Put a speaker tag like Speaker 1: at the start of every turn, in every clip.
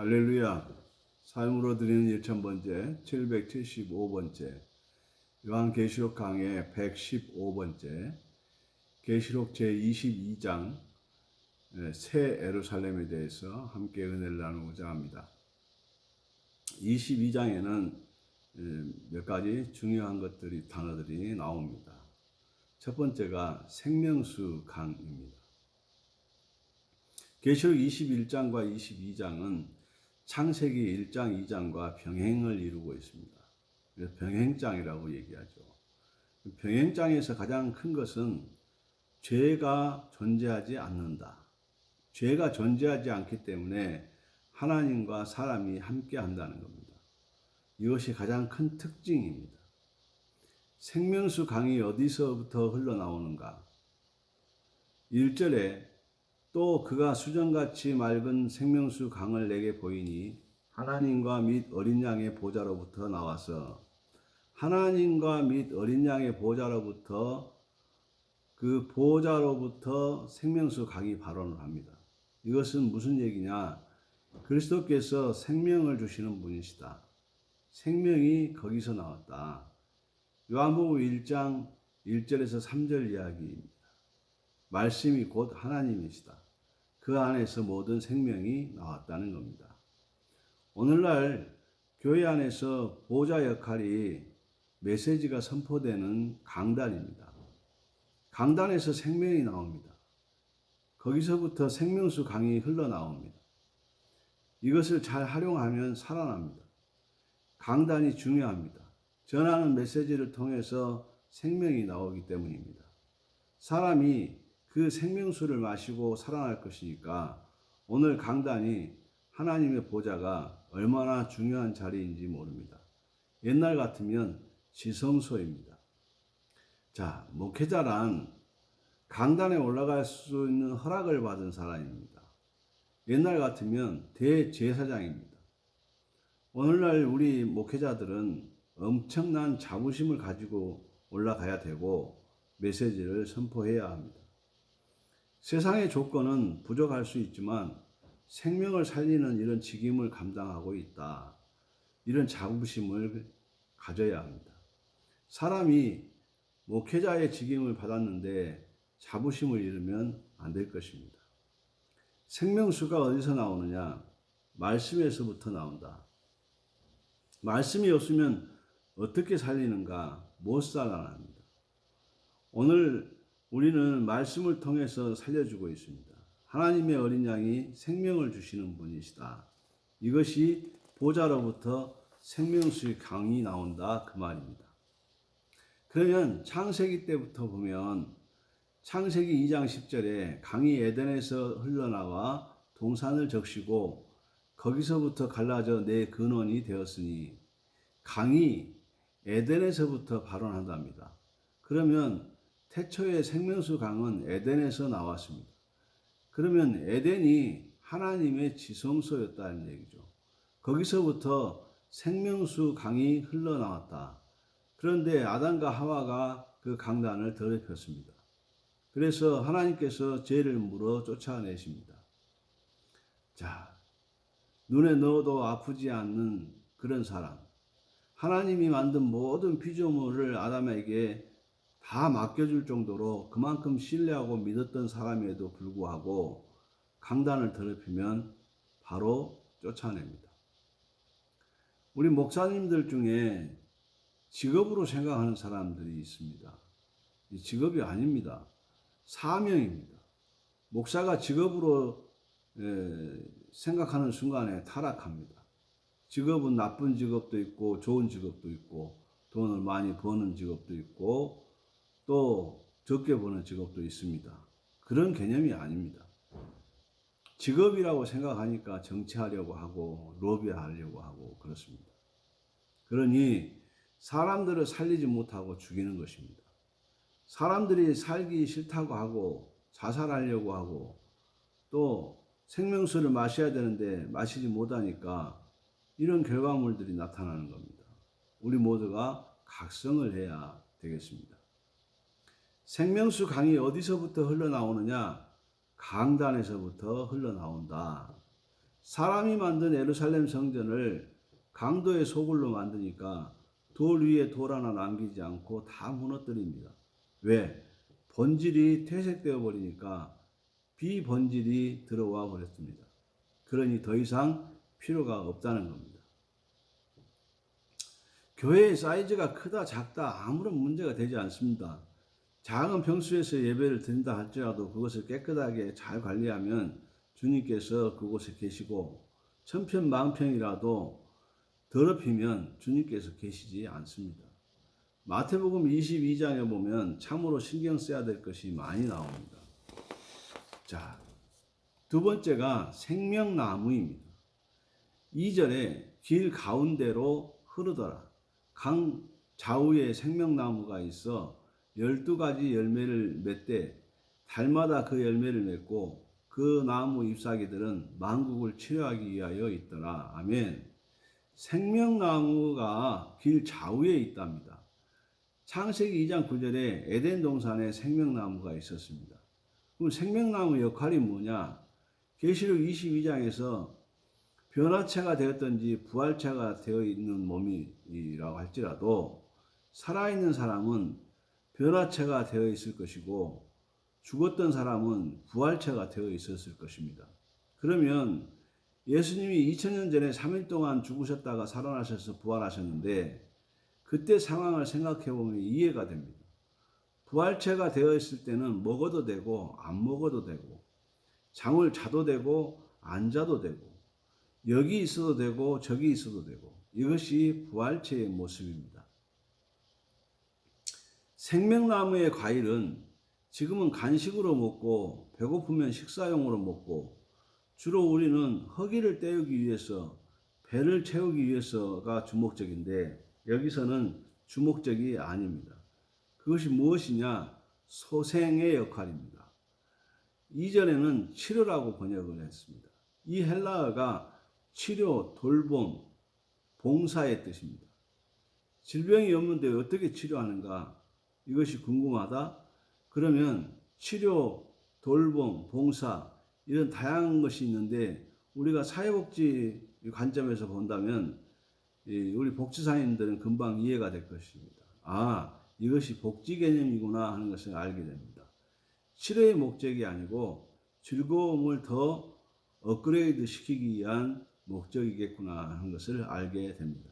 Speaker 1: 할렐루야. 삶으로 드리는 1000번째, 775번째, 요한계시록 강의 115번째, 계시록 제22장, 새 예루살렘에 대해서 함께 은혜를 나누고자 합니다. 22장에는 몇 가지 중요한 단어들이 나옵니다. 첫 번째가 생명수 강입니다. 계시록 21장과 22장은 창세기 1장, 2장과 병행을 이루고 있습니다. 그래서 병행장이라고 얘기하죠. 병행장에서 가장 큰 것은 죄가 존재하지 않는다. 죄가 존재하지 않기 때문에 하나님과 사람이 함께 한다는 겁니다. 이것이 가장 큰 특징입니다. 생명수 강이 어디서부터 흘러나오는가? 1절에 또 그가 수정같이 맑은 생명수 강을 내게 보이니 하나님과 및 어린 양의 보좌로부터 나와서 하나님과 및 어린 양의 보좌로부터 그 보좌로부터 생명수 강이 발원을 합니다. 이것은 무슨 얘기냐? 그리스도께서 생명을 주시는 분이시다. 생명이 거기서 나왔다. 요한복음 1장 1절에서 3절 이야기입니다. 말씀이 곧 하나님이시다. 그 안에서 모든 생명이 나왔다는 겁니다. 오늘날 교회 안에서 보좌 역할이 메시지가 선포되는 강단입니다. 강단에서 생명이 나옵니다. 거기서부터 생명수 강이 흘러나옵니다. 이것을 잘 활용하면 살아납니다. 강단이 중요합니다. 전하는 메시지를 통해서 생명이 나오기 때문입니다. 사람이 그 생명수를 마시고 살아날 것이니까 오늘 강단이 하나님의 보좌가 얼마나 중요한 자리인지 모릅니다. 옛날 같으면 지성소입니다. 자, 목회자란 강단에 올라갈 수 있는 허락을 받은 사람입니다. 옛날 같으면 대제사장입니다. 오늘날 우리 목회자들은 엄청난 자부심을 가지고 올라가야 되고 메시지를 선포해야 합니다. 세상의 조건은 부족할 수 있지만 생명을 살리는 이런 직임을 감당하고 있다. 이런 자부심을 가져야 합니다. 사람이 목회자의 직임을 받았는데 자부심을 잃으면 안 될 것입니다. 생명수가 어디서 나오느냐? 말씀에서부터 나온다. 말씀이 없으면 어떻게 살리는가? 못 살아납니다. 오늘 우리는 말씀을 통해서 살려주고 있습니다. 하나님의 어린 양이 생명을 주시는 분이시다. 이것이 보좌로부터 생명수의 강이 나온다 그 말입니다. 그러면 창세기 때부터 보면 창세기 2장 10절에 강이 에덴에서 흘러나와 동산을 적시고 거기서부터 갈라져 내 근원이 되었으니 강이 에덴에서부터 발원한답니다. 그러면 태초의 생명수 강은 에덴에서 나왔습니다. 그러면 에덴이 하나님의 지성소였다는 얘기죠. 거기서부터 생명수 강이 흘러나왔다. 그런데 아담과 하와가 그 강단을 더럽혔습니다. 그래서 하나님께서 죄를 물어 쫓아내십니다. 자, 눈에 넣어도 아프지 않는 그런 사람. 하나님이 만든 모든 피조물을 아담에게 다 맡겨줄 정도로 그만큼 신뢰하고 믿었던 사람에도 불구하고 강단을 더럽히면 바로 쫓아냅니다. 우리 목사님들 중에 직업으로 생각하는 사람들이 있습니다. 이 직업이 아닙니다. 사명입니다. 목사가 직업으로 생각하는 순간에 타락합니다. 직업은 나쁜 직업도 있고 좋은 직업도 있고 돈을 많이 버는 직업도 있고 또 적게 버는 직업도 있습니다. 그런 개념이 아닙니다. 직업이라고 생각하니까 정치하려고 하고 로비하려고 하고 그렇습니다. 그러니 사람들을 살리지 못하고 죽이는 것입니다. 사람들이 살기 싫다고 하고 자살하려고 하고 또 생명수를 마셔야 되는데 마시지 못하니까 이런 결과물들이 나타나는 겁니다. 우리 모두가 각성을 해야 되겠습니다. 생명수 강이 어디서부터 흘러나오느냐? 강단에서부터 흘러나온다. 사람이 만든 예루살렘 성전을 강도의 소굴로 만드니까 돌 위에 돌 하나 남기지 않고 다 무너뜨립니다. 왜? 본질이 퇴색되어 버리니까 비본질이 들어와 버렸습니다. 그러니 더 이상 필요가 없다는 겁니다. 교회의 사이즈가 크다 작다 아무런 문제가 되지 않습니다. 작은 평수에서 예배를 드린다 할지라도 그것을 깨끗하게 잘 관리하면 주님께서 그곳에 계시고 천편만평이라도 더럽히면 주님께서 계시지 않습니다. 마태복음 22장에 보면 참으로 신경 써야 될 것이 많이 나옵니다. 자, 두 번째가 생명나무입니다. 2절에 길 가운데로 흐르더라. 강 좌우에 생명나무가 있어 12가지 열매를 맺되 달마다 그 열매를 맺고 그 나무 잎사귀들은 만국을 치료하기 위하여 있더라. 아멘. 생명나무가 길 좌우에 있답니다. 창세기 2장 9절에 에덴 동산에 생명나무가 있었습니다. 그럼 생명나무 역할이 뭐냐? 계시록 22장에서 변화체가 되었든지 부활체가 되어 있는 몸이라고 할지라도 살아있는 사람은 변화체가 되어 있을 것이고 죽었던 사람은 부활체가 되어 있었을 것입니다. 그러면 예수님이 2000년 전에 3일 동안 죽으셨다가 살아나셔서 부활하셨는데 그때 상황을 생각해 보면 이해가 됩니다. 부활체가 되어 있을 때는 먹어도 되고 안 먹어도 되고 잠을 자도 되고 안 자도 되고 여기 있어도 되고 저기 있어도 되고 이것이 부활체의 모습입니다. 생명나무의 과일은 지금은 간식으로 먹고 배고프면 식사용으로 먹고 주로 우리는 허기를 때우기 위해서 배를 채우기 위해서가 주목적인데 여기서는 주목적이 아닙니다. 그것이 무엇이냐? 소생의 역할입니다. 이전에는 치료라고 번역을 했습니다. 이 헬라어가 치료, 돌봄, 봉사의 뜻입니다. 질병이 없는데 어떻게 치료하는가? 이것이 궁금하다? 그러면 치료, 돌봄, 봉사 이런 다양한 것이 있는데 우리가 사회복지 관점에서 본다면 우리 복지사님들은 금방 이해가 될 것입니다. 아, 이것이 복지 개념이구나 하는 것을 알게 됩니다. 치료의 목적이 아니고 즐거움을 더 업그레이드 시키기 위한 목적이겠구나 하는 것을 알게 됩니다.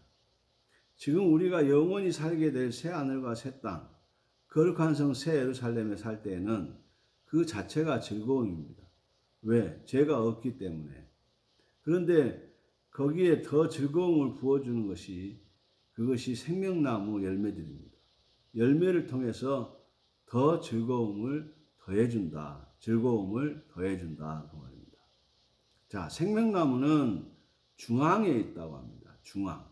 Speaker 1: 지금 우리가 영원히 살게 될 새 하늘과 새 땅, 거룩한 성 새 예루살렘에 살 때에는 그 자체가 즐거움입니다. 왜? 죄가 없기 때문에. 그런데 거기에 더 즐거움을 부어주는 것이 그것이 생명나무 열매들입니다. 열매를 통해서 더 즐거움을 더해준다. 즐거움을 더해준다. 그 말입니다. 자, 생명나무는 중앙에 있다고 합니다. 중앙.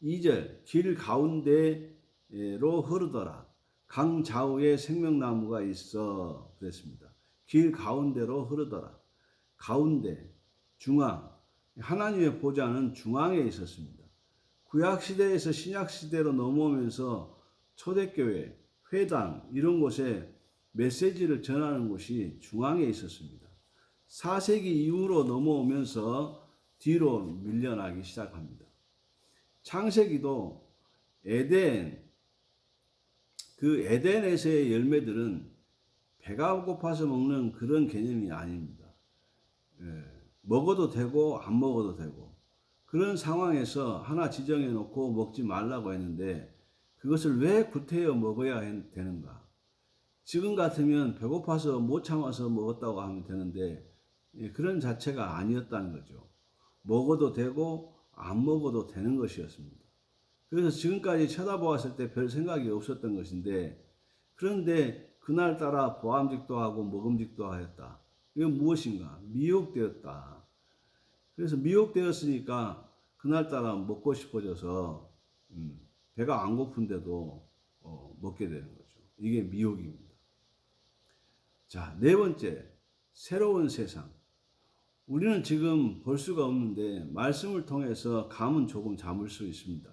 Speaker 1: 2절, 길 가운데로 흐르더라. 강 좌우에 생명나무가 있어. 그랬습니다. 길 가운데로 흐르더라. 가운데, 중앙. 하나님의 보좌는 중앙에 있었습니다. 구약시대에서 신약시대로 넘어오면서 초대교회, 회당 이런 곳에 메시지를 전하는 곳이 중앙에 있었습니다. 4세기 이후로 넘어오면서 뒤로 밀려나기 시작합니다. 창세기도 그 에덴에서의 열매들은 배가 고파서 먹는 그런 개념이 아닙니다. 먹어도 되고 안 먹어도 되고 그런 상황에서 하나 지정해 놓고 먹지 말라고 했는데 그것을 왜 구태여 먹어야 되는가? 지금 같으면 배고파서 못 참아서 먹었다고 하면 되는데 그런 자체가 아니었다는 거죠. 먹어도 되고 안 먹어도 되는 것이었습니다. 그래서 지금까지 쳐다보았을 때 별 생각이 없었던 것인데 그런데 그날따라 보암직도 하고 먹음직도 하였다. 이건 무엇인가? 미혹되었다. 그래서 미혹되었으니까 그날따라 먹고 싶어져서 배가 안 고픈데도 먹게 되는 거죠. 이게 미혹입니다. 자, 네 번째, 새로운 세상. 우리는 지금 볼 수가 없는데 말씀을 통해서 감은 조금 잡을 수 있습니다.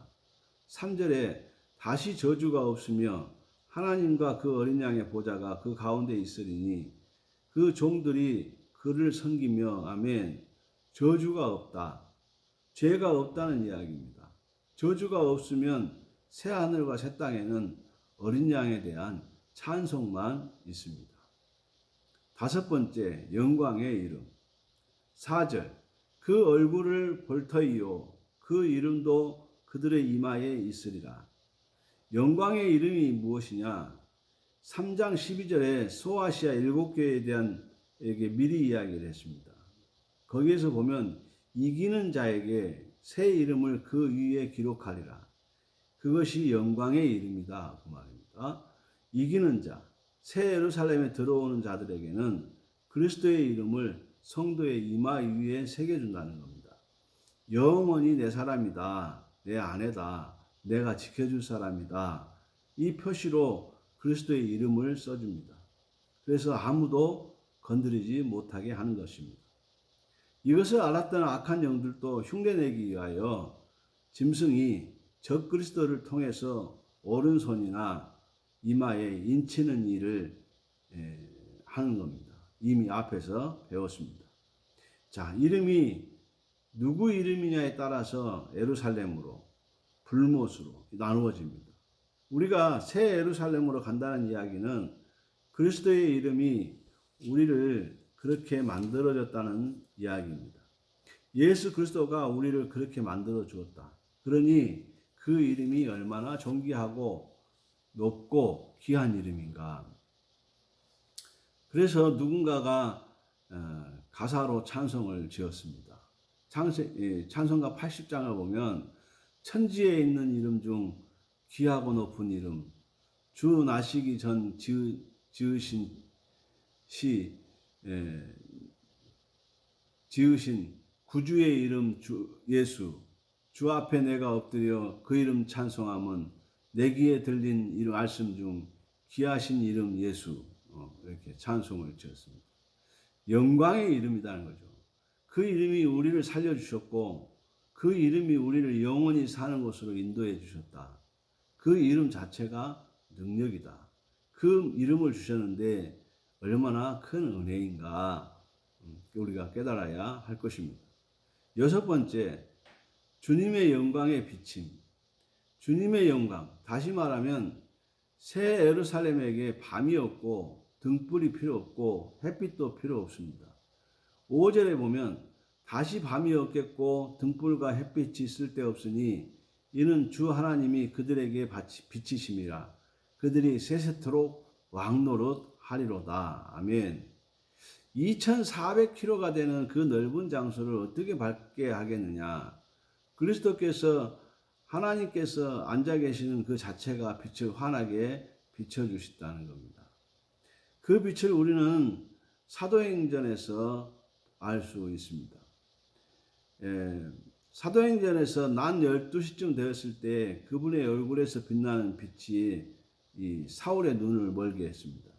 Speaker 1: 3절에 다시 저주가 없으며 하나님과 그 어린 양의 보좌가 그 가운데 있으리니 그 종들이 그를 섬기며 아멘 저주가 없다. 죄가 없다는 이야기입니다. 저주가 없으면 새 하늘과 새 땅에는 어린 양에 대한 찬송만 있습니다. 다섯 번째, 영광의 이름. 4절, 그 얼굴을 볼 터이요 그 이름도 그들의 이마에 있으리라. 영광의 이름이 무엇이냐? 3장 12절에 소아시아 7교회에 대한 미리 이야기를 했습니다. 거기에서 보면 이기는 자에게 새 이름을 그 위에 기록하리라. 그것이 영광의 이름이다 그 말입니다. 이기는 자, 새 예루살렘에 들어오는 자들에게는 그리스도의 이름을 성도의 이마 위에 새겨준다는 겁니다. 영원히 내 사람이다, 내 아내다, 내가 지켜줄 사람이다. 이 표시로 그리스도의 이름을 써줍니다. 그래서 아무도 건드리지 못하게 하는 것입니다. 이것을 알았던 악한 영들도 흉내내기 위하여 짐승이 적그리스도를 통해서 오른손이나 이마에 인치는 일을 하는 겁니다. 이미 앞에서 배웠습니다. 자, 이름이 누구 이름이냐에 따라서 예루살렘으로, 불못으로 나누어집니다. 우리가 새 예루살렘으로 간다는 이야기는 그리스도의 이름이 우리를 그렇게 만들어졌다는 이야기입니다. 예수 그리스도가 우리를 그렇게 만들어 주었다. 그러니 그 이름이 얼마나 존귀하고 높고 귀한 이름인가. 그래서 누군가가 가사로 찬송을 지었습니다. 찬송가 80장을 보면 천지에 있는 이름 중 귀하고 높은 이름, 주 나시기 전 지으신 구주의 이름 주 예수, 주 앞에 내가 엎드려 그 이름 찬송함은 내 귀에 들린 이 말씀 중 귀하신 이름 예수, 이렇게 찬송을 지었습니다. 영광의 이름이라는 거죠. 그 이름이 우리를 살려주셨고 그 이름이 우리를 영원히 사는 곳으로 인도해 주셨다. 그 이름 자체가 능력이다. 그 이름을 주셨는데 얼마나 큰 은혜인가 우리가 깨달아야 할 것입니다. 여섯 번째, 주님의 영광의 비침. 주님의 영광, 다시 말하면 새 예루살렘에게 밤이 없고 등불이 필요 없고 햇빛도 필요 없습니다. 5절에 보면 다시 밤이 없겠고 등불과 햇빛이 쓸데없으니 이는 주 하나님이 그들에게 비치심이라. 그들이 세세토록 왕노릇 하리로다. 아멘. 2400km가 되는 그 넓은 장소를 어떻게 밝게 하겠느냐. 그리스도께서 하나님께서 앉아 계시는 그 자체가 빛을 환하게 비춰주셨다는 겁니다. 그 빛을 우리는 사도행전에서 알 수 있습니다. 사도행전에서 낮 12시쯤 되었을 때 그분의 얼굴에서 빛나는 빛이 이 사울의 눈을 멀게 했습니다.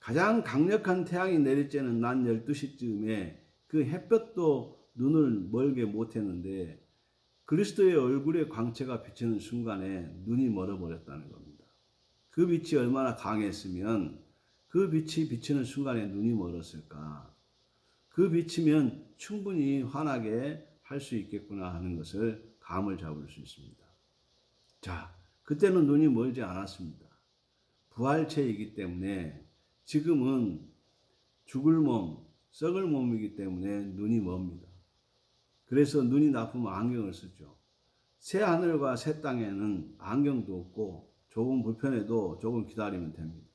Speaker 1: 가장 강력한 태양이 내릴 때는 낮 12시쯤에 그 햇볕도 눈을 멀게 못했는데 그리스도의 얼굴의 광채가 비치는 순간에 눈이 멀어버렸다는 겁니다. 그 빛이 얼마나 강했으면 그 빛이 비치는 순간에 눈이 멀었을까. 그 빛이면 충분히 환하게 할 수 있겠구나 하는 것을 감을 잡을 수 있습니다. 자, 그때는 눈이 멀지 않았습니다. 부활체이기 때문에 지금은 죽을 몸, 썩을 몸이기 때문에 눈이 멉니다. 그래서 눈이 나쁘면 안경을 쓰죠. 새 하늘과 새 땅에는 안경도 없고 조금 불편해도 조금 기다리면 됩니다.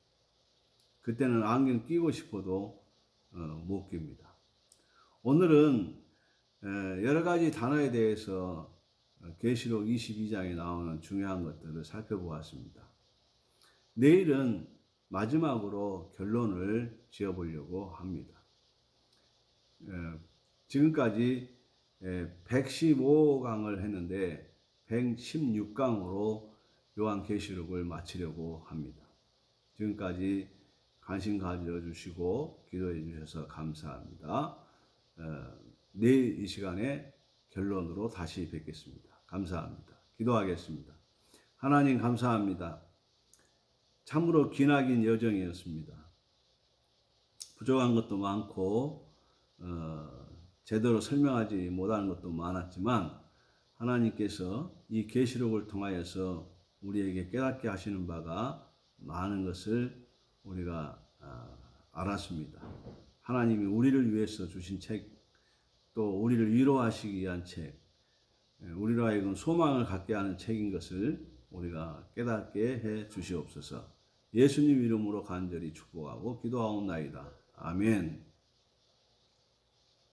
Speaker 1: 그때는 안경 끼고 싶어도 못 낍니다. 오늘은 여러 가지 단어에 대해서 계시록 22장에 나오는 중요한 것들을 살펴보았습니다. 내일은 마지막으로 결론을 지어보려고 합니다. 지금까지 115강을 했는데 116강으로 요한계시록을 마치려고 합니다. 지금까지 관심 가져주시고 기도해 주셔서 감사합니다. 내일 이 시간에 결론으로 다시 뵙겠습니다. 감사합니다. 기도하겠습니다. 하나님 감사합니다. 참으로 기나긴 여정이었습니다. 부족한 것도 많고 제대로 설명하지 못하는 것도 많았지만 하나님께서 이 계시록을 통하여서 우리에게 깨닫게 하시는 바가 많은 것을 우리가 알았습니다. 하나님이 우리를 위해서 주신 책, 또 우리를 위로하시기 위한 책, 우리로 하여금 소망을 갖게 하는 책인 것을 우리가 깨닫게 해 주시옵소서. 예수님 이름으로 간절히 축복하고 기도하옵나이다. 아멘.